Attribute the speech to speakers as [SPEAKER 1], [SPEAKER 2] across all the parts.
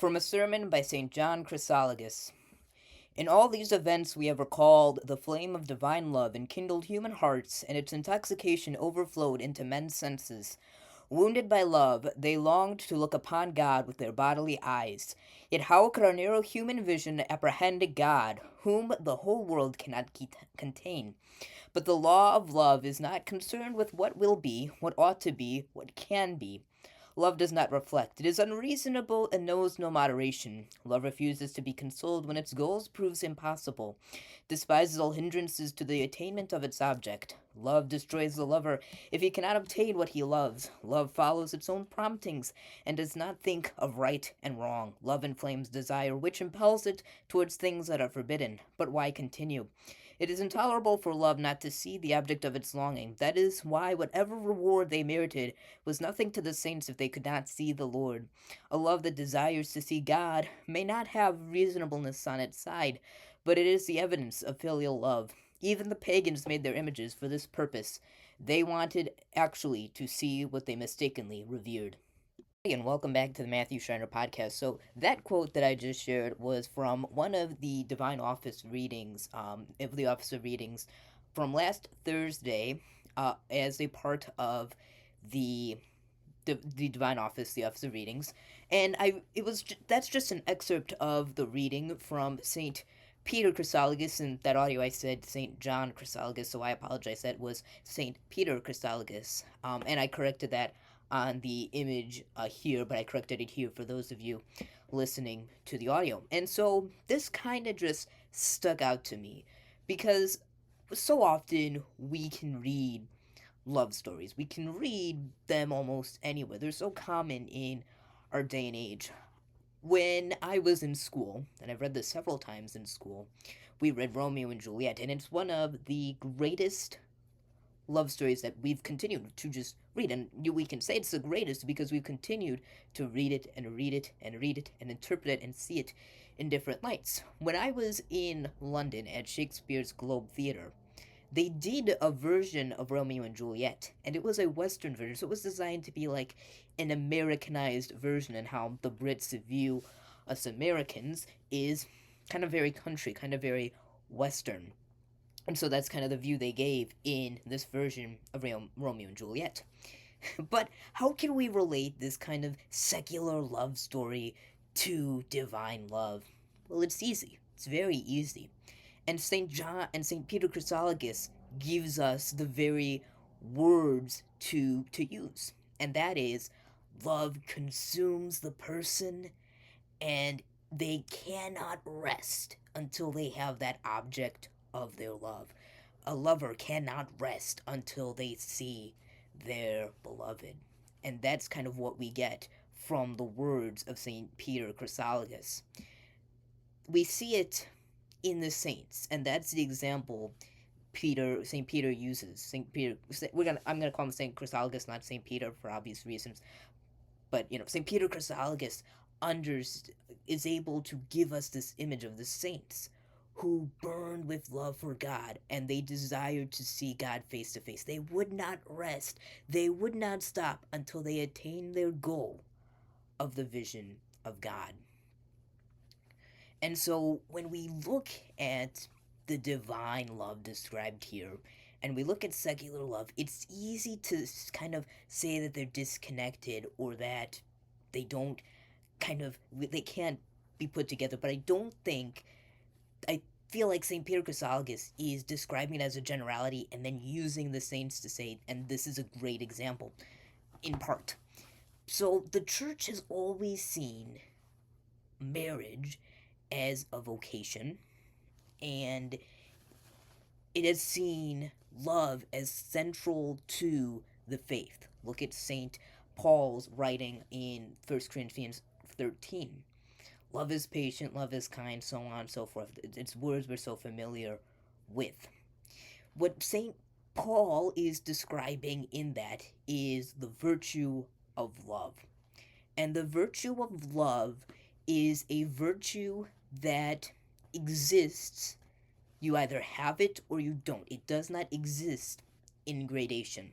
[SPEAKER 1] From a sermon by St. John Chrysologus. In all these events we have recalled the flame of divine love enkindled human hearts, and its intoxication overflowed into men's senses. Wounded by love, they longed to look upon God with their bodily eyes. Yet how could our narrow human vision apprehend God, whom the whole world cannot contain? But the law of love is not concerned with what will be, what ought to be, what can be. Love does not reflect. It is unreasonable and knows no moderation. Love refuses to be consoled when its goals proves impossible, despises all hindrances to the attainment of its object. Love destroys the lover if he cannot obtain what he loves. Love follows its own promptings and does not think of right and wrong. Love inflames desire, which impels it towards things that are forbidden. But why continue? It is intolerable for love not to see the object of its longing. That is why whatever reward they merited was nothing to the saints if they could not see the Lord. A love that desires to see God may not have reasonableness on its side, but it is the evidence of filial love. Even the pagans made their images for this purpose. They wanted actually to see what they mistakenly revered. Hey, and welcome back to the Matthew Schreiner podcast. So that quote that I just shared was from one of the Divine Office readings, of the Office of Readings, from last Thursday, as a part of the the Divine Office, the Office of Readings, and that's just an excerpt of the reading from Saint Peter Chrysologus. In that audio, I said Saint John Chrysologus, so I apologize. That was Saint Peter Chrysologus, and I corrected that on the image here, but I corrected it here for those of you listening to the audio. And so this kind of just stuck out to me because so often we can read love stories. We can read them almost anywhere. They're so common in our day and age. When I was in school, and I've read this several times in school, we read Romeo and Juliet, and it's one of the greatest love stories that we've continued to just read. And we can say it's the greatest because we've continued to read it and read it and read it and interpret it and see it in different lights. When I was in London at Shakespeare's Globe Theatre, they did a version of Romeo and Juliet, and it was a Western version, so it was designed to be like an Americanized version, and how the Brits view us Americans is kind of very country, kind of very Western. And so that's kind of the view they gave in this version of Romeo and Juliet. But how can we relate this kind of secular love story to divine love? Well, it's easy. It's very easy. And St. John and St. Peter Chrysologus gives us the very words to use. And that is love consumes the person, and they cannot rest until they have that object of their love. A lover cannot rest until they see their beloved. And that's kind of what we get from the words of St. Peter Chrysologus. We see it in the saints, and that's the example Saint Peter uses. Saint Peter, I'm gonna call him Saint Chrysologus, not Saint Peter for obvious reasons. But Saint Peter Chrysologus is able to give us this image of the saints who burned with love for God, and they desired to see God face to face. They would not rest. They would not stop until they attained their goal of the vision of God. And so when we look at the divine love described here, and we look at secular love, it's easy to kind of say that they're disconnected, or that they don't they can't be put together. But I feel like St. Peter Chrysologus is describing it as a generality and then using the saints to say, and this is a great example, in part. So the church has always seen marriage as a vocation, and it has seen love as central to the faith. Look at St. Paul's writing in 1 Corinthians 13. Love is patient, love is kind, so on and so forth. It's words we're so familiar with. What St. Paul is describing in that is the virtue of love. And the virtue of love is a virtue that exists. You either have it or you don't. It does not exist in gradation.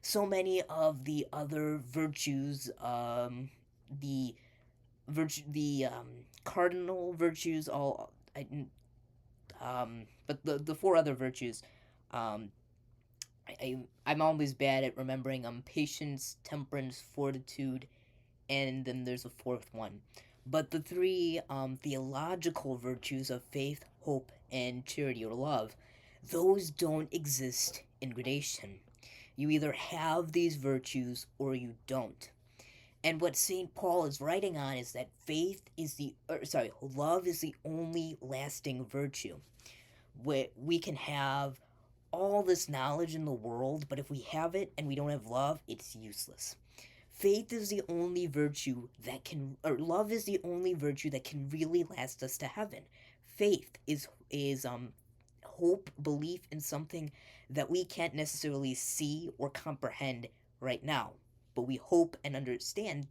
[SPEAKER 1] So many of the other virtues, the cardinal virtues, but the four other virtues, um, I'm always bad at remembering patience, temperance, fortitude, and then there's a fourth one. But the three theological virtues of faith, hope, and charity or love, those don't exist in gradation. You either have these virtues or you don't. And what St. Paul is writing on is that love is the only lasting virtue. Where we can have all this knowledge in the world, but if we have it and we don't have love, it's useless. Faith is the only virtue that can, or love is the only virtue that can really last us to heaven. Faith is hope, belief in something that we can't necessarily see or comprehend right now, but we hope and understand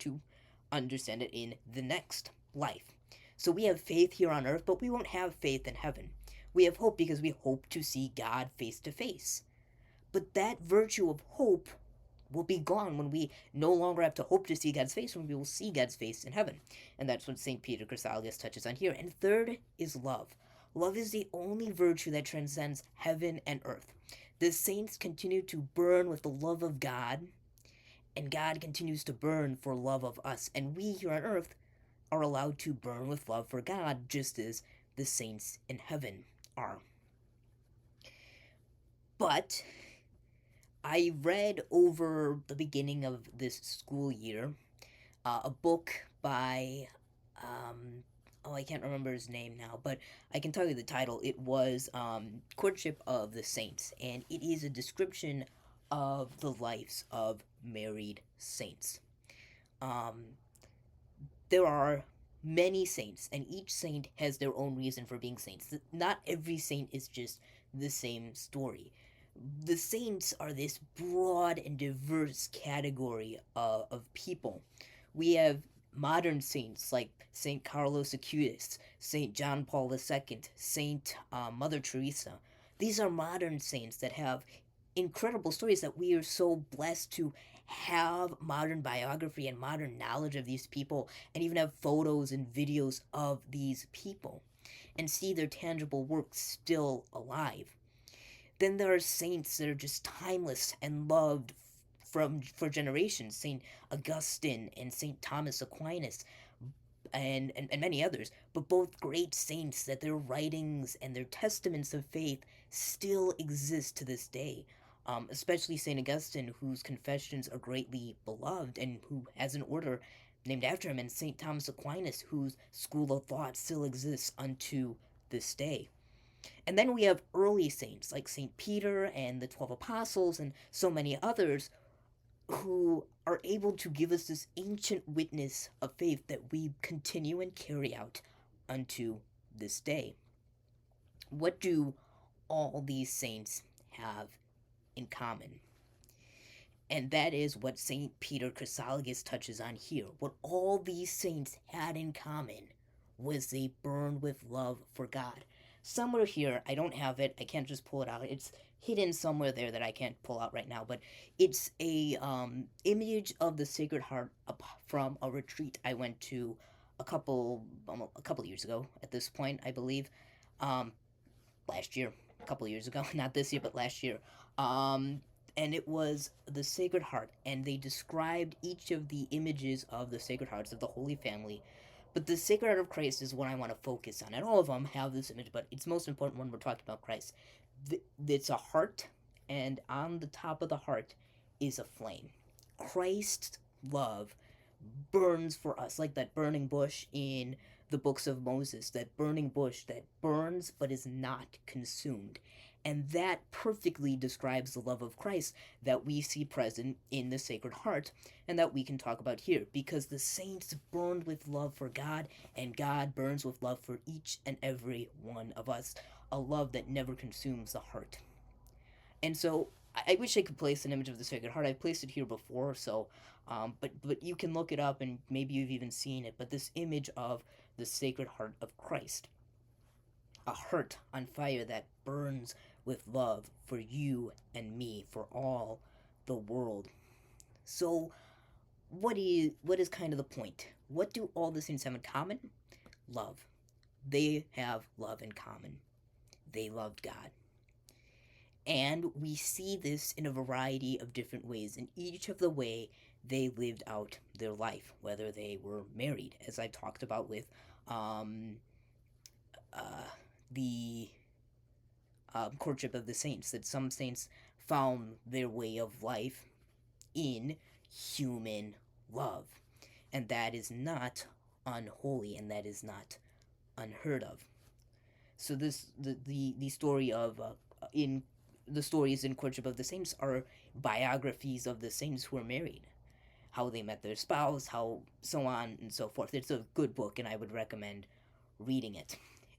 [SPEAKER 1] it in the next life. So we have faith here on earth, but we won't have faith in heaven. We have hope because we hope to see God face to face. But that virtue of hope will be gone when we no longer have to hope to see God's face, when we will see God's face in heaven. And that's what St. Peter Chrysologus touches on here. And third is love. Love is the only virtue that transcends heaven and earth. The saints continue to burn with the love of God, and God continues to burn for love of us. And we here on earth are allowed to burn with love for God, just as the saints in heaven are. But I read over the beginning of this school year a book by, I can't remember his name now, but I can tell you the title. It was Courtship of the Saints, and it is a description of the lives of married saints. Um, there are many saints, and each saint has their own reason for being saints. Not every saint is just the same story. The saints are this broad and diverse category of people. We have modern saints like Saint Carlos Acutis, Saint John Paul II, Saint Mother Teresa. These are modern saints that have incredible stories that we are so blessed to have modern biography and modern knowledge of these people, and even have photos and videos of these people and see their tangible works still alive. Then there are saints that are just timeless and loved for generations. Saint Augustine and Saint Thomas Aquinas, and many others, but both great saints that their writings and their testaments of faith still exist to this day. Especially Saint Augustine, whose confessions are greatly beloved and who has an order named after him, and Saint Thomas Aquinas, whose school of thought still exists unto this day. And then we have early saints like Saint Peter and the 12 apostles and so many others who are able to give us this ancient witness of faith that we continue and carry out unto this day. What do all these saints have in common? And that is what St. Peter Chrysologus touches on here. What all these saints had in common was they burned with love for God. Somewhere here, I don't have it, I can't just pull it out. It's hidden somewhere there that I can't pull out right now, but it's a image of the Sacred Heart from a retreat I went to a couple years ago at this point, I believe. Um, Last year, a couple years ago, not this year, but last year. And it was the Sacred Heart, and they described each of the images of the Sacred Hearts of the Holy Family. But the Sacred Heart of Christ is what I want to focus on. And all of them have this image, but it's most important when we're talking about Christ. It's a heart, and on the top of the heart is a flame. Christ's love burns for us, like that burning bush in the books of Moses, that burning bush that burns but is not consumed. And that perfectly describes the love of Christ that we see present in the Sacred Heart and that we can talk about here, because the saints burned with love for God, and God burns with love for each and every one of us, a love that never consumes the heart. And so I wish I could place an image of the Sacred Heart. I've placed it here before, so but you can look it up and maybe you've even seen it. But this image of the Sacred Heart of Christ, a heart on fire that burns with love for you and me, for all the world. So what is kind of the point? What do all the saints have in common? Love. They have love in common. They loved God. And we see this in a variety of different ways, in each of the way they lived out their life, whether they were married, as I talked about with um, uh, the courtship of the saints, that some saints found their way of life in human love. And that is not unholy, and that is not unheard of. So the story of in the stories in Courtship of the Saints are biographies of the saints who were married, how they met their spouse, how so on and so forth. It's a good book, and I would recommend reading it.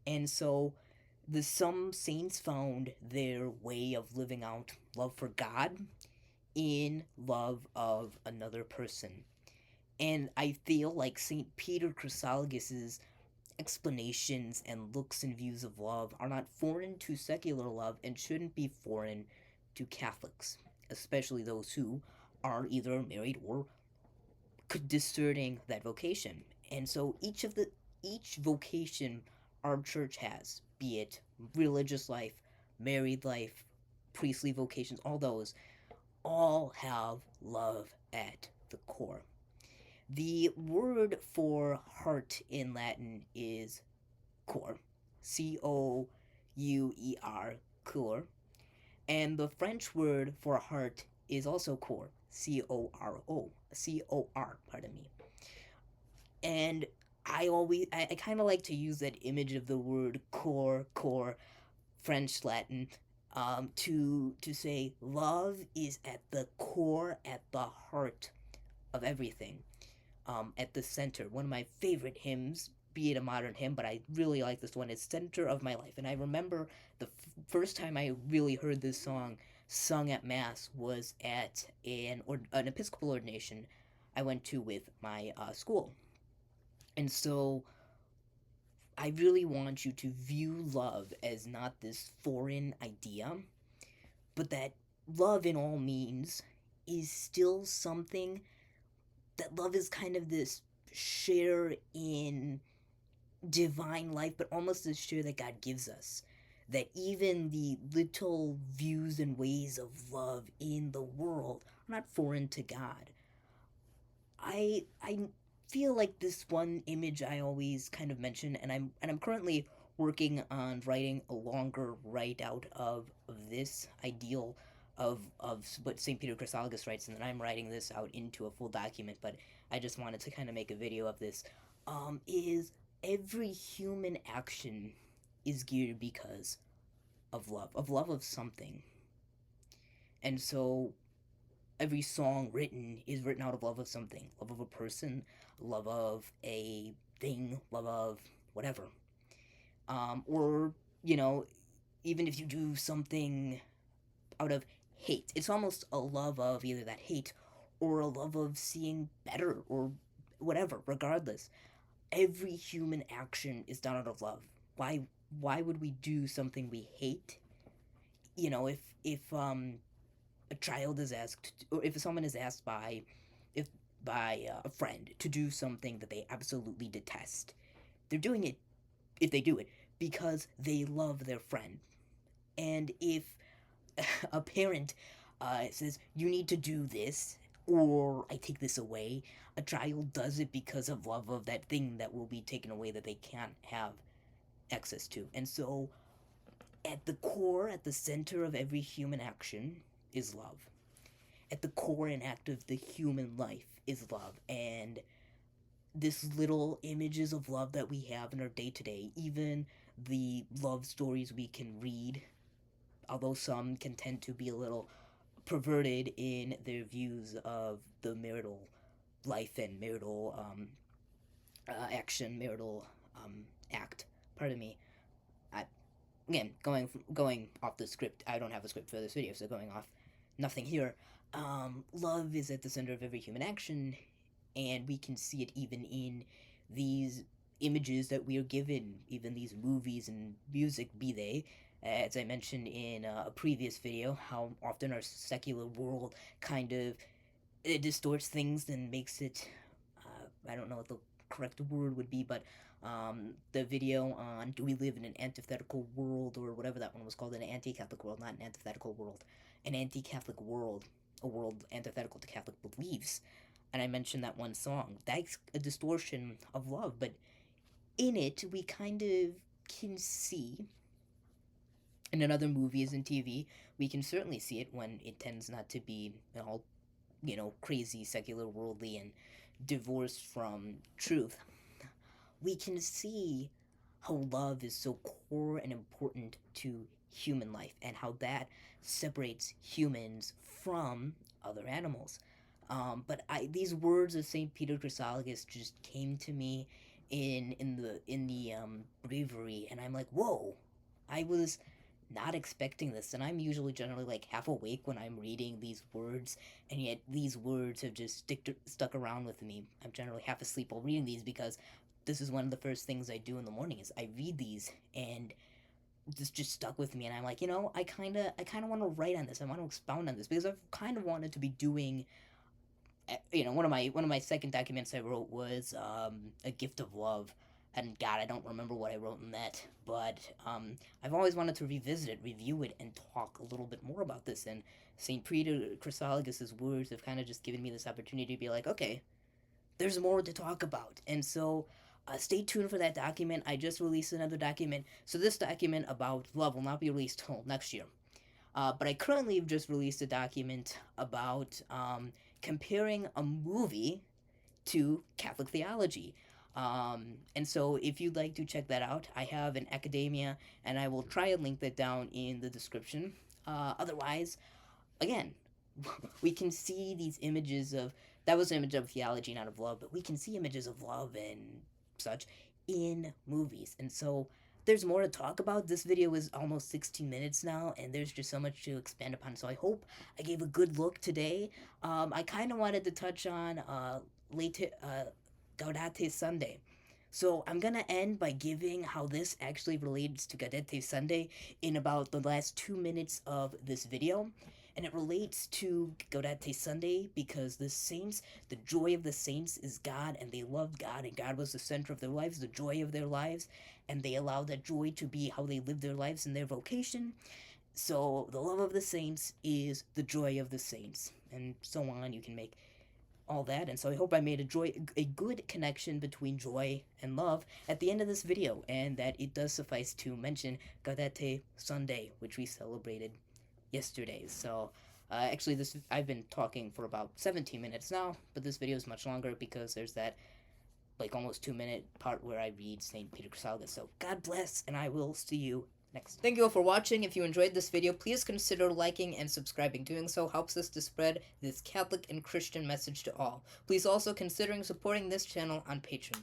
[SPEAKER 1] And so the some saints found their way of living out love for God in love of another person. And I feel like St. Peter Chrysologus' explanations and looks and views of love are not foreign to secular love and shouldn't be foreign to Catholics, especially those who are either married or discerning that vocation. And so each vocation our church has, be it religious life, married life, priestly vocations, all those, all have love at the core. The word for heart in Latin is cor, Couer, cor, and the French word for heart is also cor, Cor, pardon me. And I kind of like to use that image of the word core, French, Latin, to say love is at the core, at the heart of everything, at the center. One of my favorite hymns, be it a modern hymn, but I really like this one, is Center of My Life. And I remember the first time I really heard this song sung at Mass was at an Episcopal ordination I went to with my school. And so I really want you to view love as not this foreign idea, but that love in all means is still something, that love is kind of this share in divine life, but almost this share that God gives us. That even the little views and ways of love in the world are not foreign to God. I feel like this one image I always kind of mention, and I'm currently working on writing a longer write out of this ideal of what St. Peter Chrysologus writes, and then I'm writing this out into a full document, but I just wanted to kind of make a video of this. Is every human action is geared because of love of something. And so every song written is written out of love of something, love of a person, love of a thing, love of whatever. Or, you know, even if you do something out of hate, it's almost a love of either that hate or a love of seeing better or whatever, regardless. Every human action is done out of love. Why would we do something we hate? You know, if a child is asked, or if someone is asked if by a friend to do something that they absolutely detest, they're doing it, if they do it, because they love their friend. And if a parent says, you need to do this, or I take this away, a child does it because of love of that thing that will be taken away that they can't have access to. And so, at the core, at the center of every human action, is love. At the core and act of the human life is love. And this little images of love that we have in our day to day, even the love stories we can read, although some can tend to be a little perverted in their views of the marital life and marital action, marital act. Pardon me. I, Again, going off the script. I don't have a script for this video, so going off nothing here. Love is at the center of every human action, and we can see it even in these images that we are given, even these movies and music, be they, as I mentioned in a previous video, how often our secular world kind of it distorts things and makes it, I don't know what the correct word would be, but the video on do we live in an antithetical world, or whatever that one was called, an anti-Catholic world, not an antithetical world, an anti-Catholic world, a world antithetical to Catholic beliefs. And I mentioned that one song. That's a distortion of love, but in it, we kind of can see, and in other movies and TV, we can certainly see it when it tends not to be all, crazy, secular, worldly, and divorced from truth. We can see how love is so core and important to human life, and how that separates humans from other animals. But these words of Saint Peter Chrysologus just came to me in the breviary, and I'm like, whoa! I was not expecting this, and I'm usually generally like half awake when I'm reading these words, and yet these words have just stuck around with me. I'm generally half asleep while reading these because this is one of the first things I do in the morning is I read these, and this just stuck with me, and I'm like, I kind of want to write on this. I want to expound on this because I've kind of wanted to be doing. One of my second documents I wrote was a gift of love, and God, I don't remember what I wrote in that, but I've always wanted to revisit it, review it, and talk a little bit more about this. And Saint Peter Chrysologus' words have kind of just given me this opportunity to be like, okay, there's more to talk about. And so stay tuned for that document. I just released another document. So this document about love will not be released till next year. But I currently have just released a document about comparing a movie to Catholic theology. And so if you'd like to check that out, I have an academia, and I will try and link that down in the description. Otherwise, again, we can see these images of, that was an image of theology, not of love, but we can see images of love and such in movies. And so there's more to talk about. This video is almost 16 minutes now, and there's just so much to expand upon. So I hope I gave a good look today. I kind of wanted to touch on late Gaudete Sunday. So I'm gonna end by giving how this actually relates to Gaudete Sunday in about the last 2 minutes of this video. And it relates to Gaudete Sunday because the saints, the joy of the saints is God, and they loved God, and God was the center of their lives, the joy of their lives, and they allowed that joy to be how they live their lives and their vocation. So the love of the saints is the joy of the saints, and so on. You can make all that. And so I hope I made a good connection between joy and love at the end of this video, and that it does suffice to mention Gaudete Sunday, which we celebrated yesterday. So actually, this I've been talking for about 17 minutes now, but this video is much longer because there's that like almost 2 minute part where I read St. Peter Chrysologus. So God bless, and I will see you next. Thank you all for watching. If you enjoyed this video, please consider liking and subscribing. Doing so helps us to spread this Catholic and Christian message to all. Please also consider supporting this channel on Patreon.